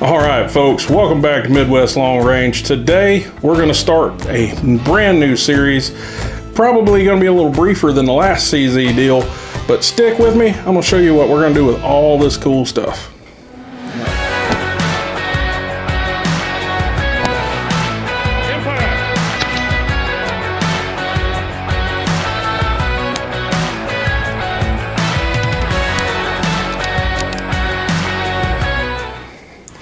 All right, folks, welcome back to Midwest Long Range. Today, we're going to start a brand new series. Probably going to be a little briefer than the last CZ deal, but stick with me. I'm going to show you what we're going to do with all this cool stuff.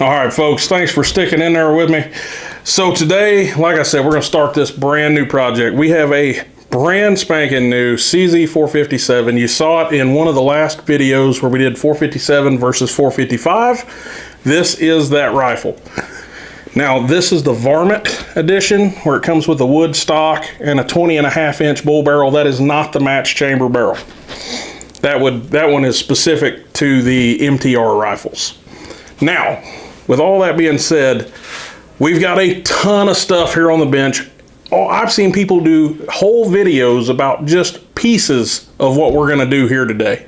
All right, folks, thanks for sticking in there with me. So today, like I said, we're going to start this brand new project. We have a brand spanking new CZ457. You saw it in one of the last videos where we did 457 versus 455. This is that rifle. Now, this is the Varmint edition where it comes with a wood stock and a 20.5-inch bull barrel. That is not the match chamber barrel. That one is specific to the MTR rifles. Now, with all that being said, we've got a ton of stuff here on the bench. Oh, I've seen people do whole videos about just pieces of what we're going to do here today.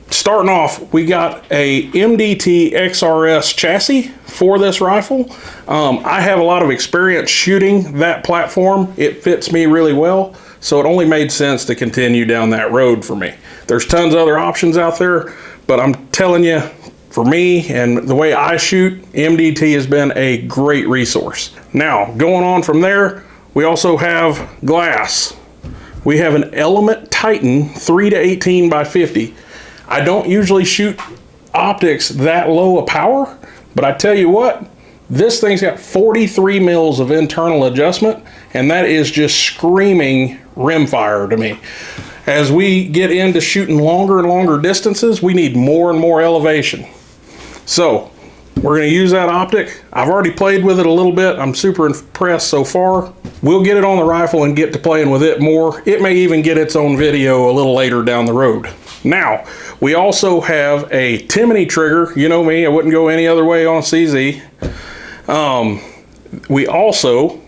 Starting off, we got a MDT XRS chassis for this rifle. I have a lot of experience shooting that platform. It fits me really well, so it only made sense to continue down that road for me. There's tons of other options out there, but I'm telling you, for me and the way I shoot, MDT has been a great resource. Now, going on from there, we also have glass. We have an Element Titan 3-18 by 50. I don't usually shoot optics that low a power, but I tell you what, this thing's got 43 mils of internal adjustment, and that is just screaming rimfire to me. As we get into shooting longer and longer distances, we need more and more elevation. So we're going to use that optic. I've already played with it a little bit. I'm super impressed so far. We'll get it on the rifle and get to playing with it more. It may even get its own video a little later down the road. Now, we also have a Timney trigger. You know me, I wouldn't go any other way on CZ. We also,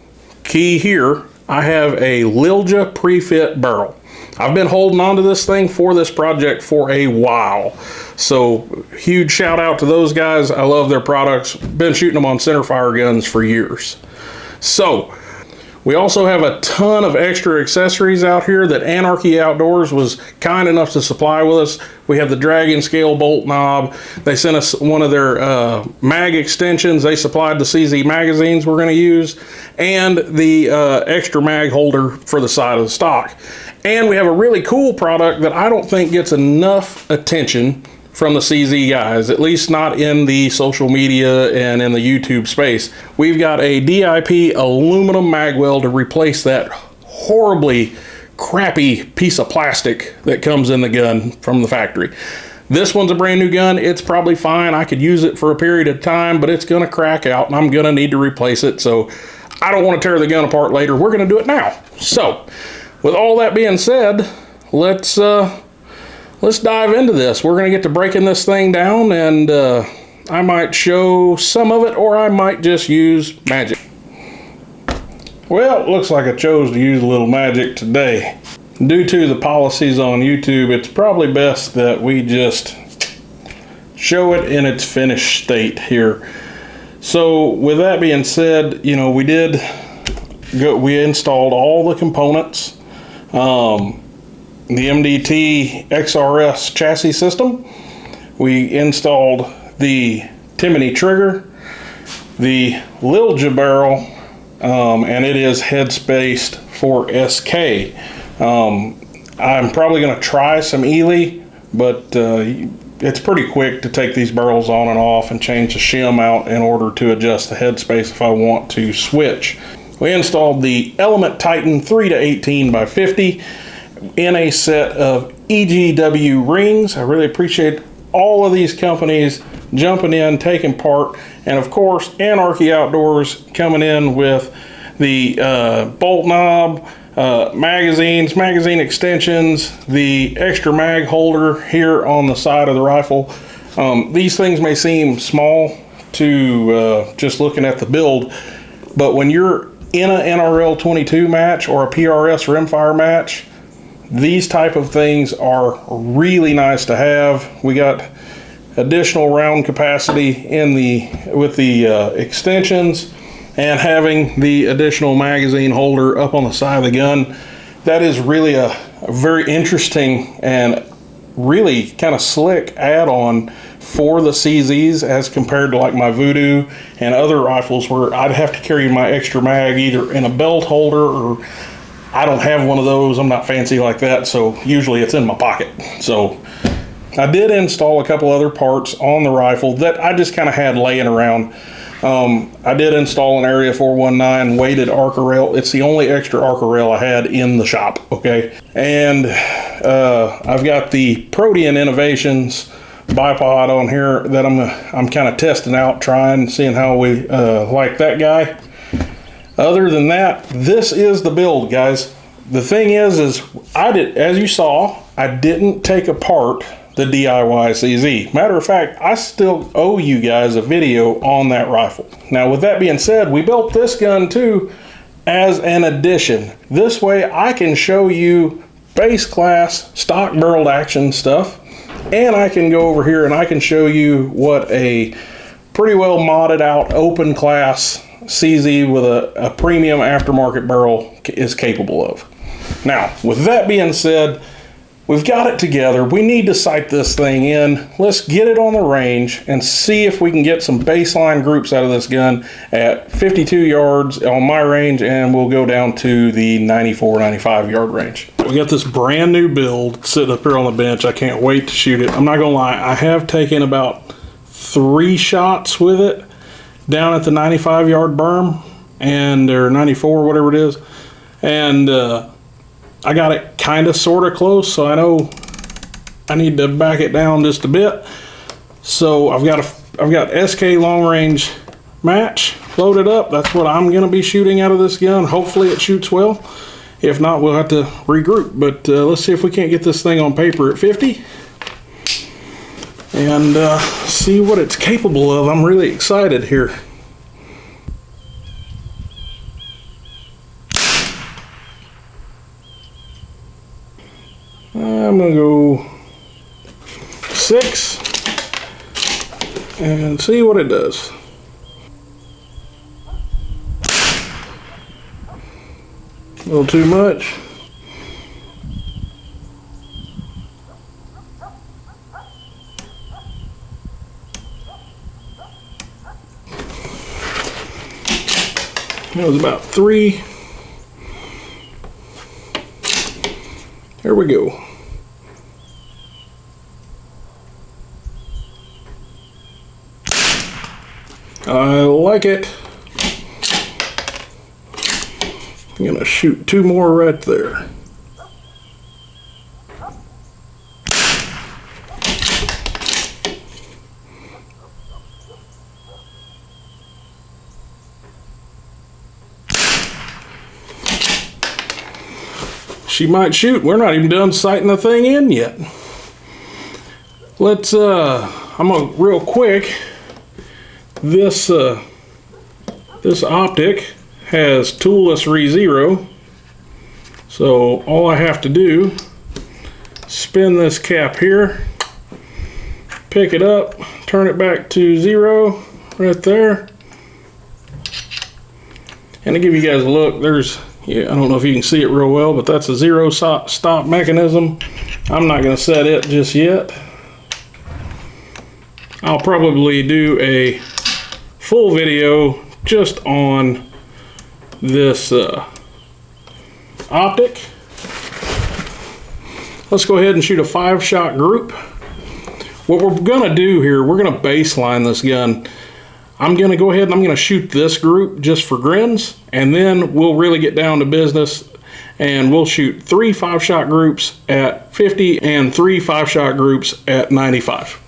key here, I have a Lilja pre-fit barrel. I've been holding on to this thing for this project for a while. So huge shout out to those guys. I love their products. Been shooting them on centerfire guns for years. So we also have a ton of extra accessories out here that Anarchy Outdoors was kind enough to supply with us. We have the Dragon Scale bolt knob. They sent us one of their mag extensions. They supplied the CZ magazines we're going to use, and the extra mag holder for the side of the stock. And we have a really cool product that I don't think gets enough attention from the CZ guys, at least not in the social media and in the YouTube space. We've got a DIP aluminum magwell to replace that horribly crappy piece of plastic that comes in the gun from the factory. This one's a brand new gun. It's probably fine. I could use it for a period of time, but it's gonna crack out and I'm gonna need to replace it. So I don't wanna tear the gun apart later. We're gonna do it now. So with all that being said, let's dive into this. We're gonna get to breaking this thing down, and I might show some of it, or I might just use magic. Well, it looks like I chose to use a little magic today. Due to the policies on YouTube, it's probably best that we just show it in its finished state here. So with that being said, you know, we installed all the components. The MDT XRS chassis system. We installed the Timney trigger, the Lilja barrel, and it is head spaced for SK. I'm probably going to try some Ely, but it's pretty quick to take these barrels on and off and change the shim out in order to adjust the head space if I want to switch. We installed the Element Titan 3-18 by 50 in a set of EGW rings. I really appreciate all of these companies jumping in, taking part, and of course Anarchy Outdoors coming in with the bolt knob, magazine extensions, the extra mag holder here on the side of the rifle. These things may seem small to just looking at the build, but when you're in an NRL 22 match or a PRS rimfire match, these type of things are really nice to have. We got additional round capacity in with the extensions, and having the additional magazine holder up on the side of the gun. That is really a very interesting and really kind of slick add-on for the CZs as compared to like my Voodoo and other rifles, where I'd have to carry my extra mag either in a belt holder, or I don't have one of those. I'm not fancy like that, so usually it's in my pocket. So I did install a couple other parts on the rifle that I just kind of had laying around. I did install an Area 419 weighted arc rail. It's the only extra arc rail I had in the shop, okay? And I've got the Protean Innovations bipod on here that I'm kind of testing out, trying, seeing how we like that guy. Other than that, this is the build, guys. The thing is as you saw, I didn't take apart the DIY CZ. Matter of fact, I still owe you guys a video on that rifle. Now, with that being said, we built this gun too as an addition. This way I can show you base class stock barreled action stuff, and I can go over here and I can show you what a pretty well modded out open class CZ with a premium aftermarket barrel is capable of. Now, with that being said, we've got it together. We need to sight this thing in. Let's get it on the range and see if we can get some baseline groups out of this gun at 52 yards on my range, and we'll go down to the 94, 95 yard range. We got this brand new build sitting up here on the bench. I can't wait to shoot it. I'm not gonna lie, I have taken about 3 shots with it down at the 95 yard berm, and or 94, whatever it is, and I got it kind of sort of close, so I know I need to back it down just a bit. So I've got SK long range match loaded up. That's what I'm going to be shooting out of this gun. Hopefully it shoots well. If not, we'll have to regroup. But let's see if we can't get this thing on paper at 50 and see what it's capable of. I'm really excited here. I'm gonna go 6 and see what it does. A little too much. That was about 3. There we go. I like it. I'm gonna shoot 2 more right there. She might shoot. We're not even done sighting the thing in yet. Let's I'm gonna real quick. This optic has toolless re-zero, so all I have to do is spin this cap here, pick it up, turn it back to 0 right there, and to give you guys a look, there's, I don't know if you can see it real well, but that's a 0 stop mechanism. I'm not going to set it just yet. I'll probably do a full video just on this optic. Let's go ahead and shoot a 5-shot group. What we're gonna do here, we're gonna baseline this gun. I'm gonna go ahead and I'm gonna shoot this group just for grins, and then we'll really get down to business and we'll shoot 3 5-shot groups at 50 and 3 5-shot groups at 95.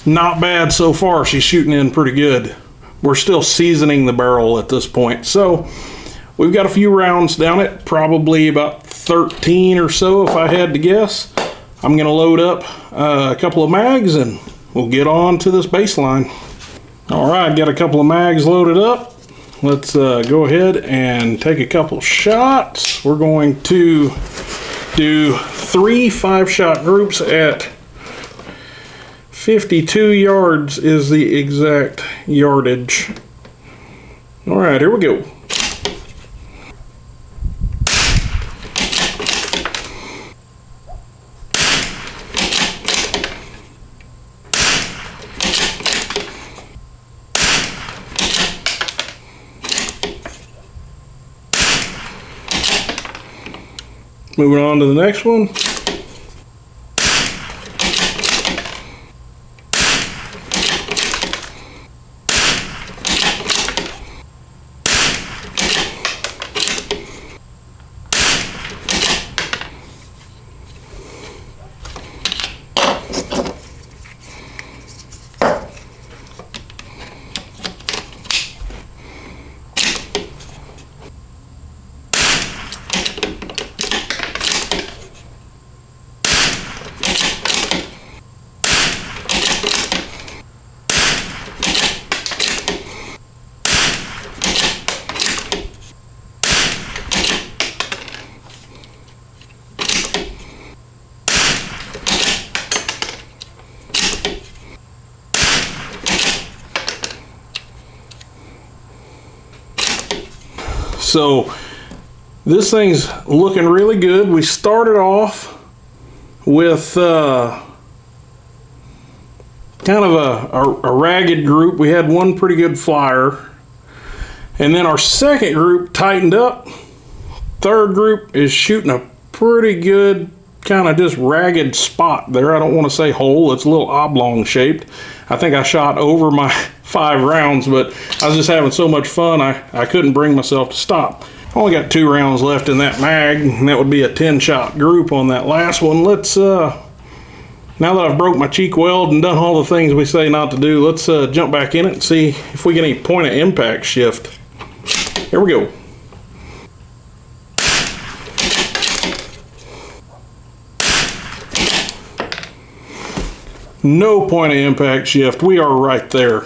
Not bad so far. She's shooting in pretty good. We're still seasoning the barrel at this point. So we've got a few rounds down it, probably about 13 or so if I had to guess. I'm gonna load up a couple of mags and we'll get on to this baseline. All right, got a couple of mags loaded up. Let's go ahead and take a couple shots. We're going to do 3 5-shot groups at 52 yards is the exact yardage. All right, here we go. Moving on to the next one. So this thing's looking really good. We started off with kind of a ragged group. We had one pretty good flyer, and then our second group tightened up. Third group is shooting a pretty good kind of just ragged spot there. I don't want to say hole, it's a little oblong shaped. I think I shot over my 5 rounds, but I was just having so much fun I couldn't bring myself to stop. I only got 2 rounds left in that mag, and that would be a 10-shot group on that last one. Let's now that I've broke my cheek weld and done all the things we say not to do, let's jump back in it and see if we get any point of impact shift. Here we go. No point of impact shift. We are right there.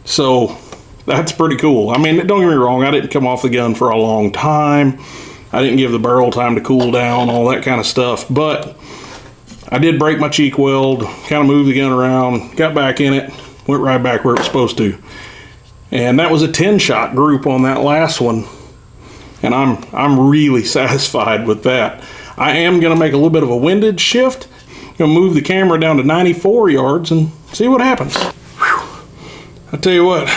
So that's pretty cool. I mean, don't get me wrong, I didn't come off the gun for a long time. I didn't give the barrel time to cool down, all that kind of stuff. But I did break my cheek weld, kind of moved the gun around, got back in it, went right back where it was supposed to. And that was a 10-shot group on that last one. And I'm really satisfied with that. I am going to make a little bit of a windage shift. Gonna move the camera down to 94 yards and see what happens. Whew. I tell you what,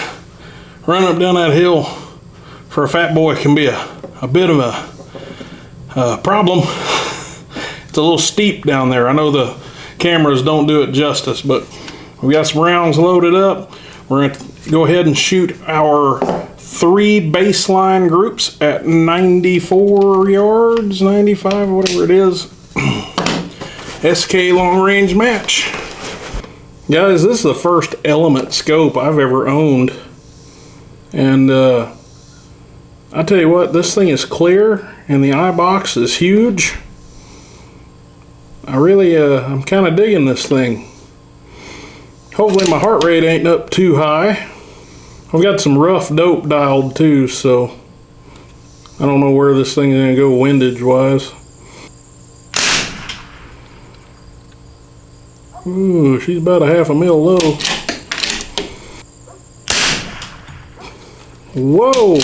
running up down that hill for a fat boy can be a bit of a problem. It's a little steep down there. I know the cameras don't do it justice, but we got some rounds loaded up. We're gonna go ahead and shoot our 3 baseline groups at 94 yards, 95, whatever it is. SK long range match. Guys, this is the first Element scope I've ever owned. And I tell you what, this thing is clear and the eye box is huge. I'm kind of digging this thing. Hopefully my heart rate ain't up too high. I've got some rough dope dialed too, so I don't know where this thing is gonna go windage wise. Ooh, she's about a 1/2 mil low. Whoa,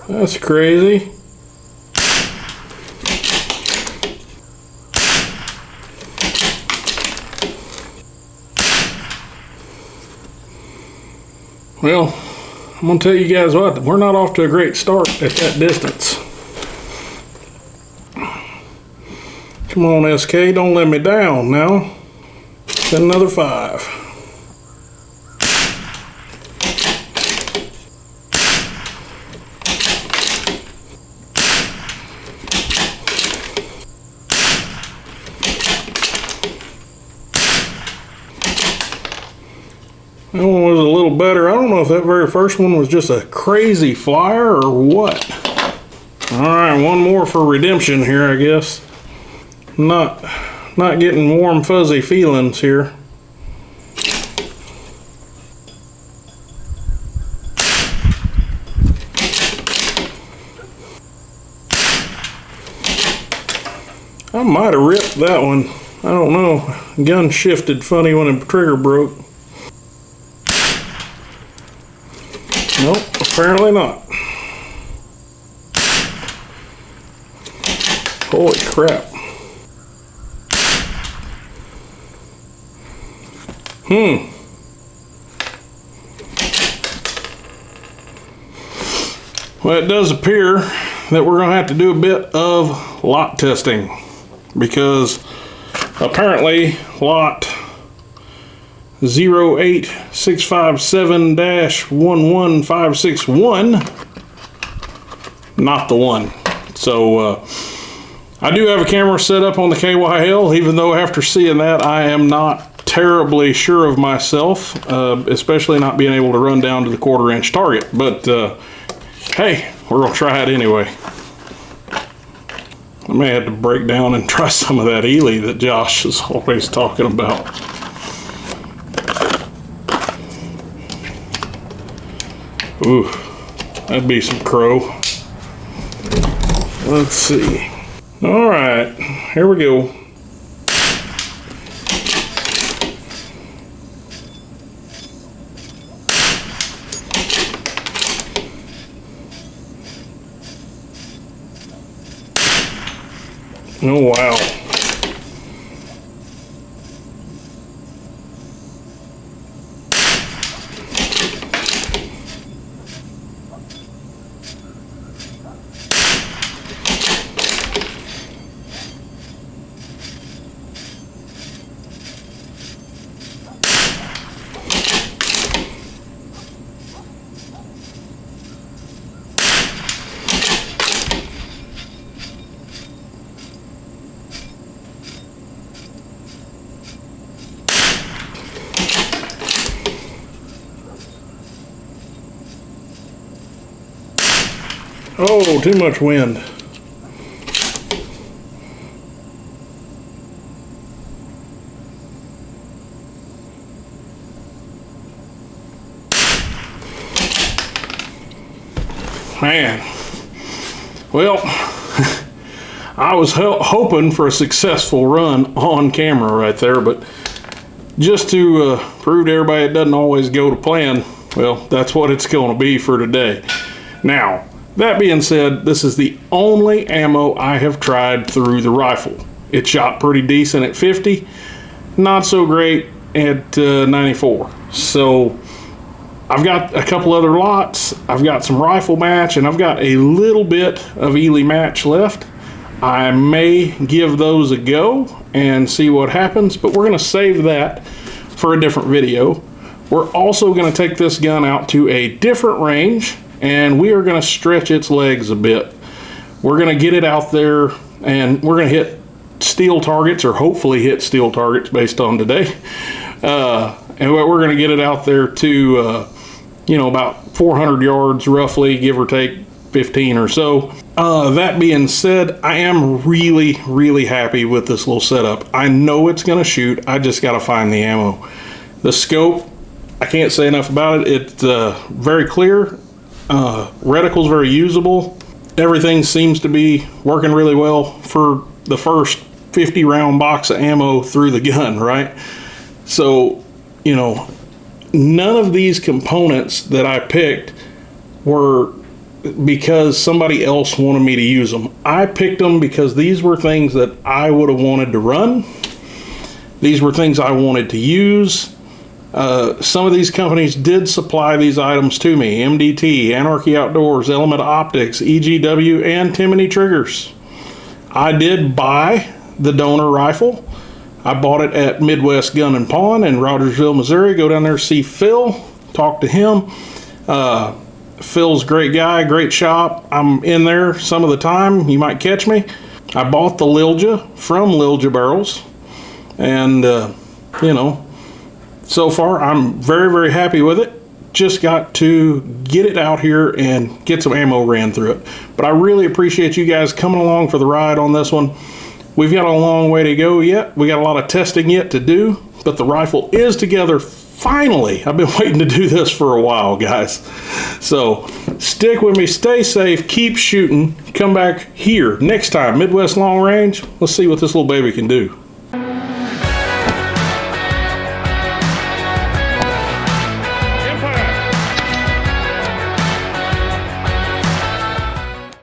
that's crazy. Well, I'm gonna tell you guys what, we're not off to a great start at that distance. Come on, SK, don't let me down now. Got another 5. That one was a little better. I don't know if that very first one was just a crazy flyer or what. All right, one more for redemption here, I guess. not getting warm fuzzy feelings here. I might have ripped that one. I don't know. Gun shifted funny when the trigger broke. Nope, apparently not. Holy crap. Well, it does appear that we're going to have to do a bit of lot testing, because apparently lot 08657-11561, not the one. So I do have a camera set up on the KYL, even though after seeing that I am not terribly sure of myself, especially not being able to run down to the 1/4 inch target. But hey, we're gonna try it anyway. I may have to break down and try some of that Ely that Josh is always talking about. Ooh, that'd be some crow. Let's see. All right, here we go. Oh, wow. Oh, too much wind. Man, well, I was hoping for a successful run on camera right there, but just to prove to everybody it doesn't always go to plan, well, that's what it's going to be for today. Now, that being said, this is the only ammo I have tried through the rifle. It shot pretty decent at 50, not so great at 94. So I've got a couple other lots. I've got some rifle match, and I've got a little bit of Ely match left. I may give those a go and see what happens, but we're going to save that for a different video. We're also going to take this gun out to a different range, and we are going to stretch its legs a bit. We're going to get it out there, and we're going to hit steel targets, or hopefully hit steel targets based on today. And we're going to get it out there to, you know, about 400 yards roughly, give or take 15 or so. That being said, I am really, really happy with this little setup. I know it's going to shoot. I just got to find the ammo. The scope, I can't say enough about it. It's very clear. Reticle's very usable. Everything seems to be working really well for the first 50 round box of ammo through the gun, right? So, you know, none of these components that I picked were because somebody else wanted me to use them. I picked them because these were things that I would have wanted to run. These were things I wanted to use. Some of these companies did supply these items to me. MDT, Anarchy Outdoors, Element Optics, EGW, and Timney triggers. I did buy the donor rifle. I bought it at Midwest Gun and Pawn in Rogersville, Missouri. Go down there, see Phil, talk to him. Phil's a great guy, great shop. I'm in there some of the time. You might catch me. I bought the Lilja from Lilja Barrels. And, you know, so far, I'm very, very happy with it. Just got to get it out here and get some ammo ran through it. But I really appreciate you guys coming along for the ride on this one. We've got a long way to go yet. We got a lot of testing yet to do, but the rifle is together finally. I've been waiting to do this for a while, guys. So stick with me, stay safe, keep shooting. Come back here next time, Midwest Long Range. Let's see what this little baby can do.